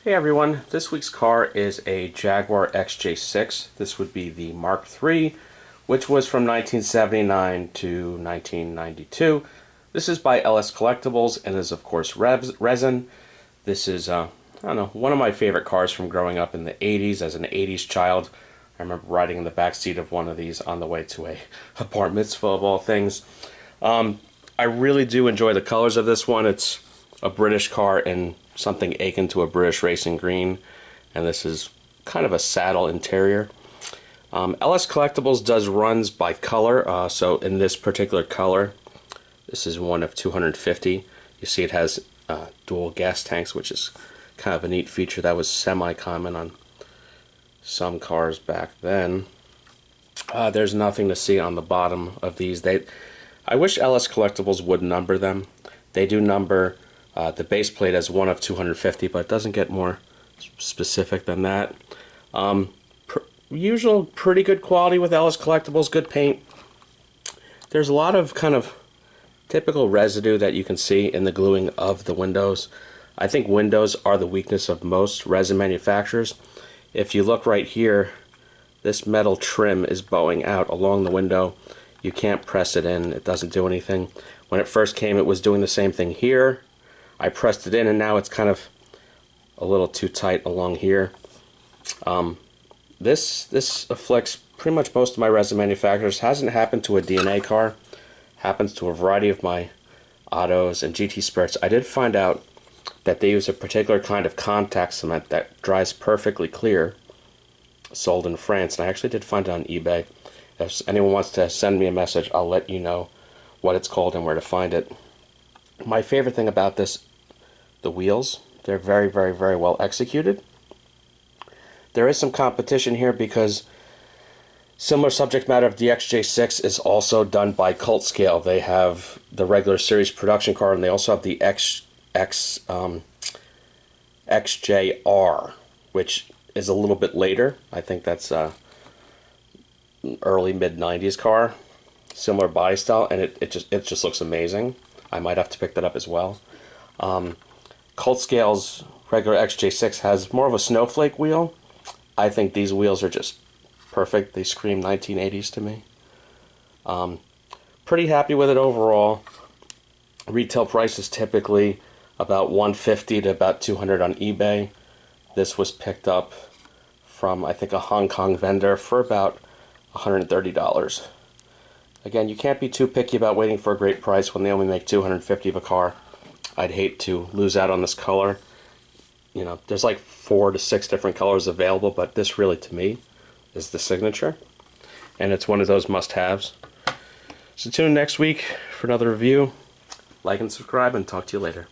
Hey everyone, this week's car is a Jaguar XJ6. This would be the Mark III, which was from 1979 to 1992. This is by LS Collectibles and is of course resin. This is, I don't know, one of my favorite cars from growing up in the 80s as an 80s child. I remember riding in the back seat of one of these on the way to a bar mitzvah of all things. I really do enjoy the colors of this one. It's a British car in something akin to a British racing green, and this is kind of a saddle interior. LS Collectibles does runs by color, so in this particular color, this is one of 250. You see it has dual gas tanks, which is kind of a neat feature that was semi-common on some cars back then. There's nothing to see on the bottom of these. I wish LS Collectibles would number them. They do number the base plate as one of 250, but it doesn't get more specific than that. Usual pretty good quality with LS Collectibles, good paint. There's a lot of kind of typical residue that you can see in the gluing of the windows. I think windows are the weakness of most resin manufacturers. If you look right here, this metal trim is bowing out along the window. You can't press it in, it doesn't do anything. When it first came, it was doing the same thing here. I pressed it in and now it's kind of a little too tight along here. This afflicts pretty much most of my resin manufacturers. Hasn't happened to a DNA car. Happens to a variety of my autos and GT Spirits. I did find out that they use a particular kind of contact cement that dries perfectly clear, sold in France, and I actually did find it on eBay. If anyone wants to send me a message, I'll let you know what it's called and where to find it. My favorite thing about this, the wheels, they're very, very, very well executed. There is some competition here because similar subject matter of the XJ6 is also done by Cult Scale. They have the regular series production car, and they also have the XJR, which is a little bit later. I think that's early mid-90s car, similar body style, and it just looks amazing. I might have to pick that up as well. Cult Scale's regular XJ6 has more of a snowflake wheel. I think these wheels are just perfect. They scream 1980s to me. Pretty happy with it overall. Retail price is typically about $150 to about $200 on eBay. This was picked up from, I think, a Hong Kong vendor for about $130. Again, you can't be too picky about waiting for a great price when they only make $250 of a car. I'd hate to lose out on this color. You know, there's like 4 to 6 different colors available, but this really, to me, is the signature. And it's one of those must-haves. So tune in next week for another review. Like and subscribe, and talk to you later.